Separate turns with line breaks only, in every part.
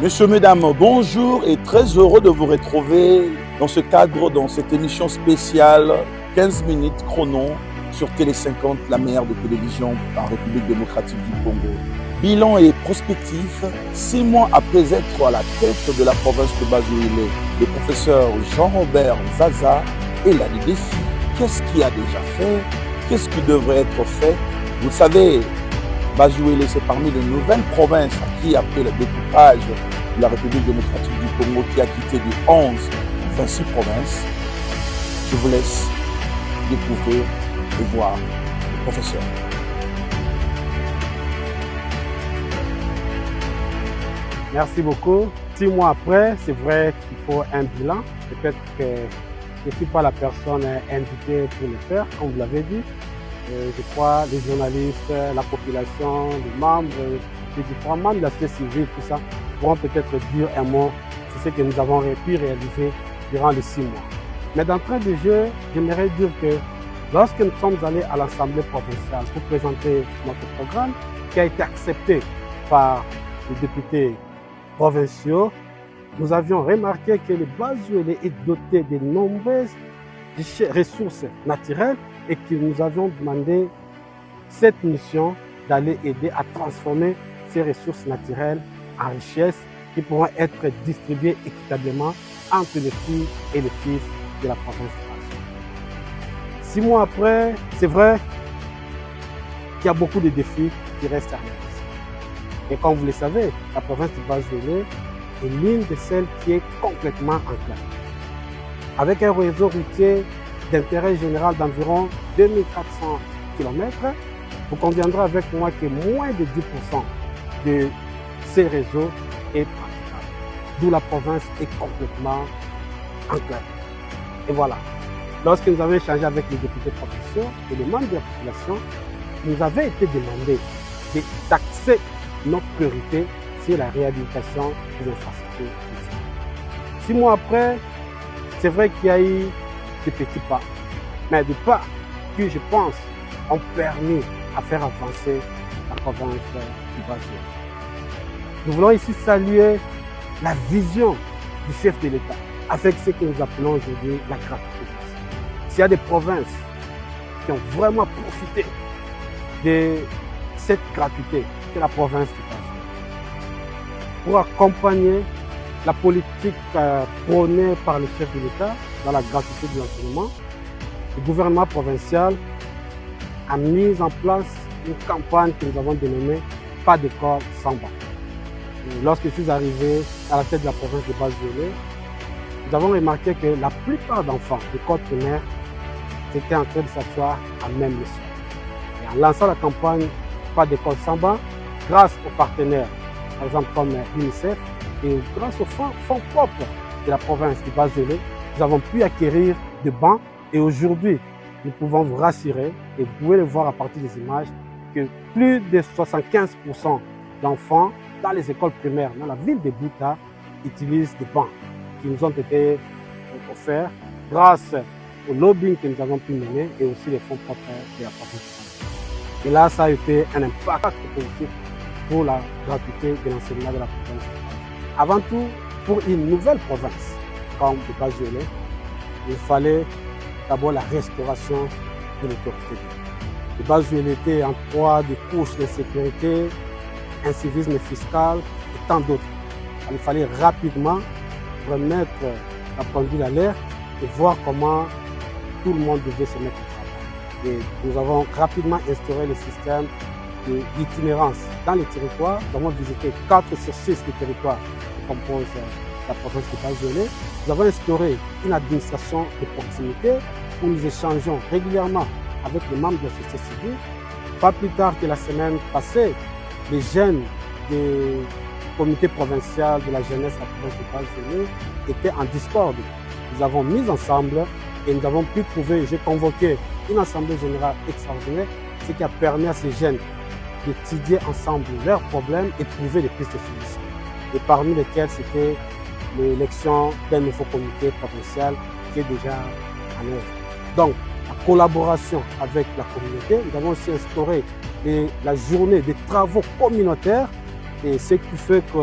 Messieurs, mesdames, bonjour et très heureux de vous retrouver dans ce cadre, dans cette émission spéciale 15 minutes chrono sur Télé 50, la meilleure des télévisions en République démocratique du Congo. Bilan et prospectif, 6 mois après être à la tête de la province de Bazoulé, le professeur Jean-Robert Zaza est là des défis. Qu'est-ce qu'il a déjà fait? Qu'est-ce qui devrait être fait? Vous savez, Bazoulé, c'est parmi les nouvelles provinces qui, après le découpage de la République démocratique du Congo, qui a quitté du 11 26 provinces. Je vous laisse découvrir et voir le professeur.
Merci beaucoup. 6 mois après, c'est vrai qu'il faut un bilan. Peut-être que je ne suis pas la personne invitée pour le faire, comme vous l'avez dit. Je crois les journalistes, la population, les membres, les différents membres de la société civile, tout ça, pourront peut-être dire un mot sur ce que nous avons pu réaliser durant les 6 mois. Mais d'entrée de jeu, j'aimerais dire que lorsque nous sommes allés à l'Assemblée provinciale pour présenter notre programme, qui a été accepté par les députés provinciaux, nous avions remarqué que le Bazoulé est doté de nombreuses ressources naturelles et que nous avions demandé cette mission d'aller aider à transformer ces ressources naturelles en richesses qui pourront être distribuées équitablement entre les filles et les fils de la province de Bazoulé. 6 mois après, c'est vrai qu'il y a beaucoup de défis qui restent à réaliser. Et comme vous le savez, la province de Bazoulé est l'une de celles qui est complètement enclavée. Avec un réseau routier d'intérêt général d'environ 2400 km, vous conviendrez avec moi que moins de 10% de ces réseaux est praticable, d'où la province est complètement enclavée. Et voilà, lorsque nous avons échangé avec les députés provinciaux et les membres de la population, il nous avait été demandé d'axer notre priorité sur la réhabilitation des infrastructures. 6 mois après, c'est vrai qu'il y a eu des petits pas, mais des pas qui, je pense, ont permis à faire avancer la province du Bazoulé. Nous voulons ici saluer la vision du chef de l'État avec ce que nous appelons aujourd'hui la gratuité. S'il y a des provinces qui ont vraiment profité de cette gratuité, c'est la province du Bazoulé. Pour accompagner la politique prônée par le chef de l'État dans la gratuité de l'enseignement, le gouvernement provincial a mis en place une campagne que nous avons dénommée « Pas d'école sans banc ». Lorsque je suis arrivé à la tête de la province de Bazoulé, nous avons remarqué que la plupart d'enfants d'école primaire étaient en train de s'asseoir à même le sol. Et en lançant la campagne « Pas d'école sans banc », grâce aux partenaires, par exemple comme l'UNICEF, et grâce aux fonds propres de la province de Bazoulé, nous avons pu acquérir des bancs et aujourd'hui, nous pouvons vous rassurer et vous pouvez le voir à partir des images que plus de 75% d'enfants dans les écoles primaires dans la ville de Bouta utilisent des bancs qui nous ont été offerts grâce au lobbying que nous avons pu mener et aussi les fonds propres de la province. Et là, ça a été un impact positif pour la gratuité de l'enseignement de la province. Avant tout, pour une nouvelle province comme le Bazoulé, il fallait d'abord la restauration de l'autorité. Le Bazoulé était en proie de couches de sécurité, incivisme fiscal et tant d'autres. Il fallait rapidement remettre la pendule à l'air et voir comment tout le monde devait se mettre au travail. Et nous avons rapidement instauré le système d'itinérance dans les territoires. Nous avons visité 4 sur 6 des territoires qui composent la province de Bazoulé. Nous avons instauré une administration de proximité où nous échangeons régulièrement avec les membres de la société civile. Pas plus tard que la semaine passée, les jeunes du comité provincial de la jeunesse de la province de Bazoulé étaient en discorde. Nous avons mis ensemble et nous avons pu trouver, j'ai convoqué une assemblée générale extraordinaire, ce qui a permis à ces jeunes d'étudier ensemble leurs problèmes et trouver des pistes de solutions. Et parmi lesquels c'était l'élection d'un nouveau comité provincial qui est déjà en œuvre. Donc, la collaboration avec la communauté, nous avons aussi instauré la journée des travaux communautaires et ce qui fait que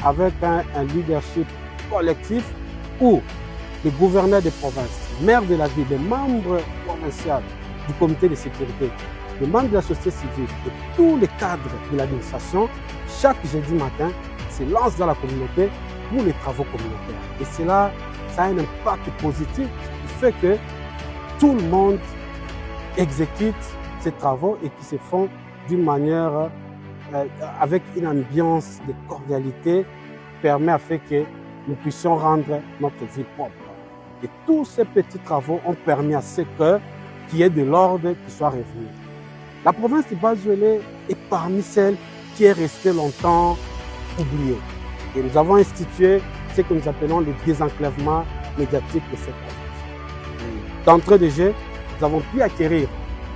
avec un leadership collectif où les gouverneurs des provinces, maires de la ville, les membres provinciaux du comité de sécurité, les membres de la société civile et tous les cadres de l'administration, chaque jeudi matin, se lancent dans la communauté pour les travaux communautaires. Et cela, ça a un impact positif qui fait que tout le monde exécute ces travaux et qui se font d'une manière avec une ambiance de cordialité, permet à fait que nous puissions rendre notre vie propre. Et tous ces petits travaux ont permis à ce qu'il y ait de l'ordre qui soit revenu. La province de Bas-Zelé est parmi celles qui est restée longtemps oubliée. Et nous avons institué ce que nous appelons le désenclavement médiatique de cette province. D'entrée de jeu, nous avons pu acquérir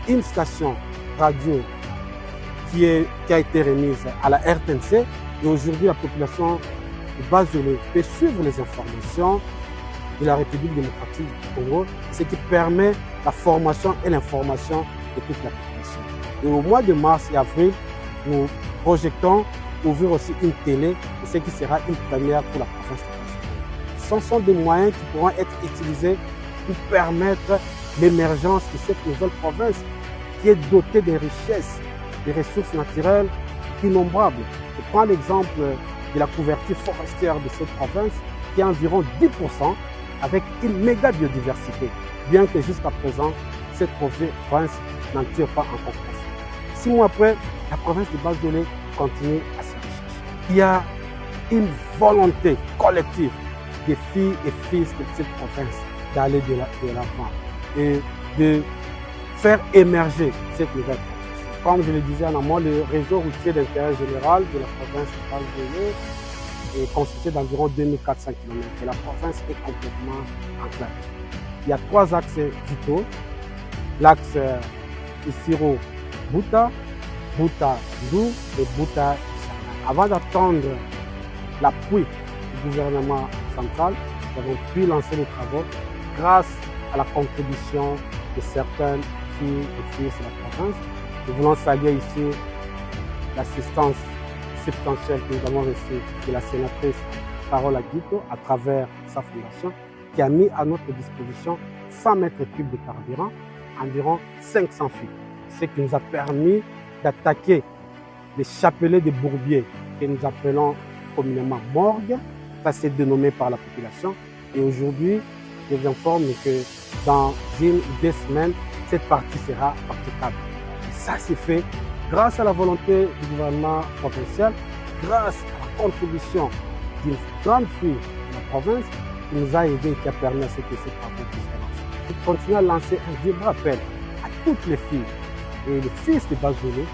une station radio qui a été remise à la RTNC. Et aujourd'hui, la population de Bas-Zelé peut suivre les informations de la République démocratique du Congo, ce qui permet la formation et l'information de toute la population. Et au mois de mars et avril, nous projetons ouvrir aussi une télé, ce qui sera une première pour la province de Bas-Zelé. Ce sont des moyens qui pourront être utilisés pour permettre l'émergence de cette nouvelle province qui est dotée de richesses, des ressources naturelles innombrables. Je prends l'exemple de la couverture forestière de cette province qui est environ 10% avec une méga biodiversité, bien que jusqu'à présent, cette province n'en tire pas encore profit. 6 mois après, la province de Bas-Zelé continue à se rechercher. Il y a une volonté collective des filles et fils de cette province d'aller de l'avant et de faire émerger cette nouvelle province. Comme je le disais en amont, le réseau routier d'intérêt général de la province de Bas-Zelé est constitué d'environ 2400 km et la province est complètement enclavée. Il y a 3 axes vitaux, l'axe Isiro-Bouta, Bouta-Ndou et Bouta-Isanga. Avant d'attendre l'appui du gouvernement central, nous avons pu lancer les travaux grâce à la contribution de certaines filles et fils de la province. Nous voulons saluer ici l'assistance substantielle que nous avons reçue de la sénatrice Carole Aguito à travers sa fondation qui a mis à notre disposition 100 mètres cubes de carburant, environ 500 fils. Ce qui nous a permis d'attaquer les chapelets de bourbiers que nous appelons communément morgue. Ça c'est dénommé par la population. Et aujourd'hui, je vous informe que dans 1 ou 2 semaines, cette partie sera praticable. Et ça s'est fait grâce à la volonté du gouvernement provincial, grâce à la contribution d'une grande fille de la province qui nous a aidés et qui a permis à ce que ces travaux puissent se lancer. Je continue à lancer un vibrant appel à toutes les filles et les fils de Bas-Zelé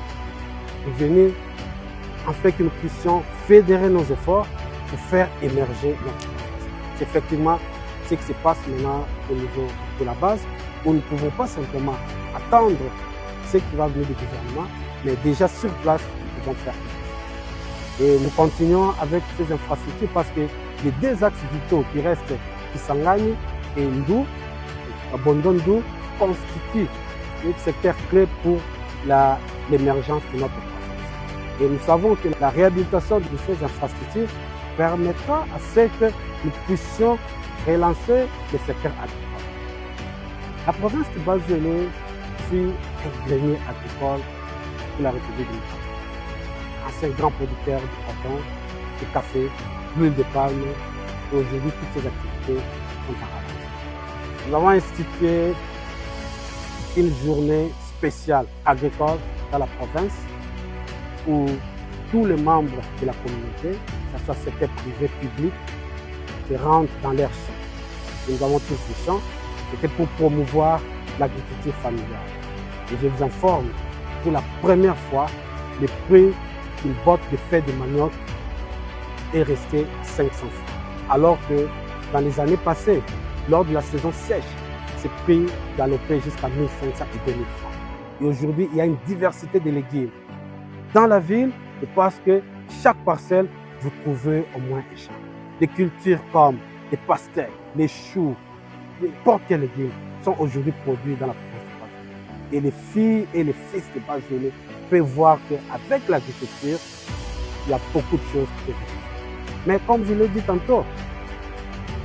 de venir afin que nous puissions fédérer nos efforts pour faire émerger notre province. C'est effectivement ce qui se passe maintenant au niveau de la base, où nous ne pouvons pas simplement attendre ce qui va venir du gouvernement, mais déjà sur place, nous pouvons faire quelque chose. Et nous continuons avec ces infrastructures parce que les 2 axes vitaux qui restent, Kisangani et Ndou, Bondo-Ndou, constituent un secteur clé pour l'émergence de notre province. Et nous savons que la réhabilitation de ces infrastructures permettra à ce que nous puissions relancer le secteur agricole. La province de Bas-Zelé fut un grenier agricole pour la République démocratique. Ancien grand producteur de coton, de café, d'huile de palme, et aujourd'hui toutes ces activités sont en ralenti. Nous avons institué une journée spéciale agricole dans la province où tous les membres de la communauté, que ce soit secteur privé, public, se rendent dans leurs champs. Et nous avons tous des champs, c'était pour promouvoir l'agriculture familiale. Et je vous informe, pour la première fois, le prix d'une botte de fèves de manioc est resté à 500 francs. Alors que dans les années passées, lors de la saison sèche, ce prix galopait jusqu'à 1500 et 2000 francs. Et aujourd'hui, il y a une diversité de légumes. Dans la ville, je pense que chaque parcelle, vous trouvez au moins un champ. Des cultures comme les pastèques, les choux, n'importe quel légume sont aujourd'hui produits dans la province de Bas-Zelé. Et les filles et les fils de Bas-Zelé peuvent voir qu'avec l'agriculture, il y a beaucoup de choses qui peuvent être faites. Mais comme je l'ai dit tantôt,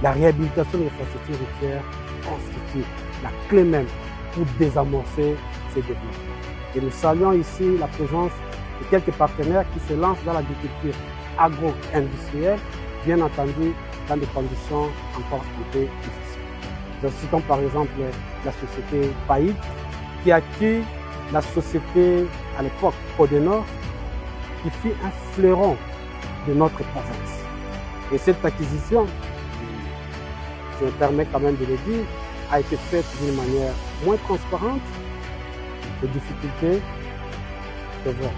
la réhabilitation des infrastructures routières constitue la clé même pour désamorcer ces développements. Et nous saluons ici la présence de quelques partenaires qui se lancent dans l'agriculture agro-industrielle, bien entendu dans des conditions encore un peu difficiles. Nous citons par exemple la société Païd qui acquit la société à l'époque Codenor qui fut un fleuron de notre province. Et cette acquisition, je me permets quand même de le dire, a été faite d'une manière moins transparente. Les difficultés, c'est vrai.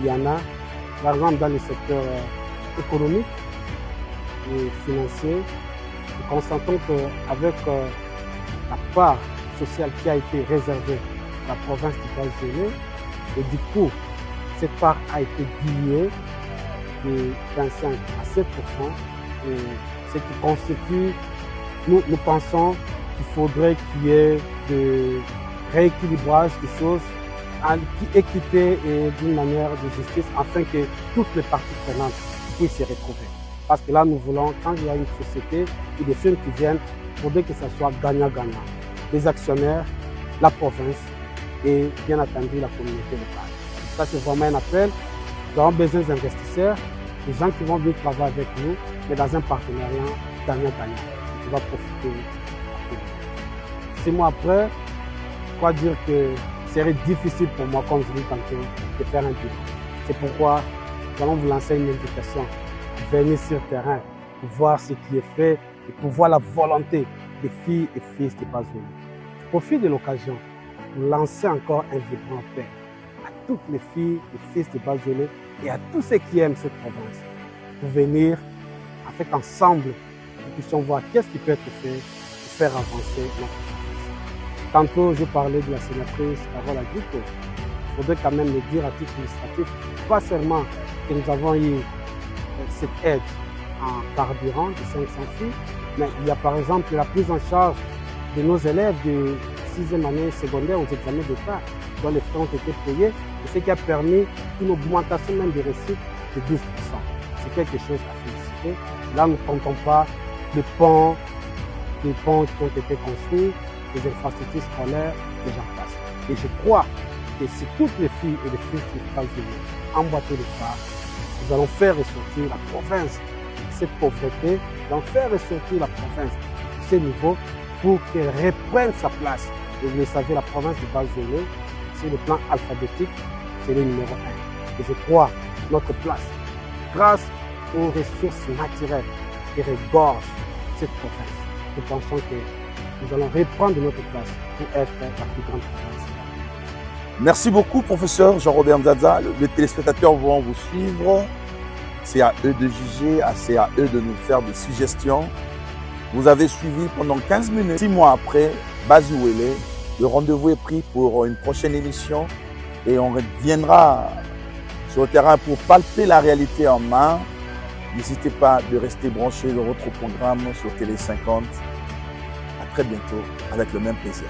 Il y en a, par exemple dans le secteur économique et financier, nous constatons qu'avec la part sociale qui a été réservée à la province du Bas-Gelé, et du coup, cette part a été diluée de 25 à 7%, et ce qui constitue, nous pensons qu'il faudrait qu'il y ait de rééquilibrage des choses, équité et d'une manière de justice afin que toutes les parties prenantes puissent se retrouver. Parce que là, nous voulons, quand il y a une société et des firmes qui viennent, il faudrait que ça soit gagnant-gagnant. Les actionnaires, la province et bien entendu la communauté locale. Ça, c'est vraiment un appel. Nous avons besoin d'investisseurs, des gens qui vont venir travailler avec nous, mais dans un partenariat gagnant-gagnant, qui va profiter à tout le monde. 6 mois après, quoi dire que ce serait difficile pour moi, comme je l'ai tantôt, de faire un bilan. C'est pourquoi nous allons vous lancer une invitation. Venir sur le terrain pour voir ce qui est fait et pour voir la volonté des filles et fils de Bas-Gelé. Je profite de l'occasion pour lancer encore un vibrant appel à toutes les filles et fils de Bas-Gelé et à tous ceux qui aiment cette province pour venir afin qu'ensemble nous puissions voir qu'est-ce qui peut être fait pour faire avancer notre province. Tantôt, je parlais de la sénatrice Carole Aguito. Il faudrait quand même le dire à titre illustratif, pas seulement que nous avons eu cette aide en carburant de 500 filles, mais il y a par exemple la prise en charge de nos élèves de 6e année secondaire aux examens d'État, dont les frais ont été payés, et ce qui a permis une augmentation même des réussites de 12%. C'est quelque chose à féliciter. Là, nous ne comptons pas les ponts qui ont été construits, les infrastructures scolaires, et j'en passe. Et je crois que si toutes les filles et les fils qui sont emboîter le pas, nous allons faire ressortir la province de cette pauvreté, nous allons faire ressortir la province de ce niveau pour qu'elle reprenne sa place. Et vous le savez, la province de Bas-Gelé, sur le plan alphabétique, c'est le numéro 1. Et je crois notre place, grâce aux ressources naturelles qui regorgent cette province. Nous pensons que nous allons reprendre notre place pour être la plus grande province.
Merci beaucoup, professeur Jean-Robert Nzanza. Les téléspectateurs vont vous suivre. C'est à eux de juger, c'est à eux de nous faire des suggestions. Vous avez suivi pendant 15 minutes. 6 mois après, Bas-Gelé. Le rendez-vous est pris pour une prochaine émission et on reviendra sur le terrain pour palper la réalité en main. N'hésitez pas de rester branché dans votre programme sur Télé 50. À très bientôt avec le même plaisir.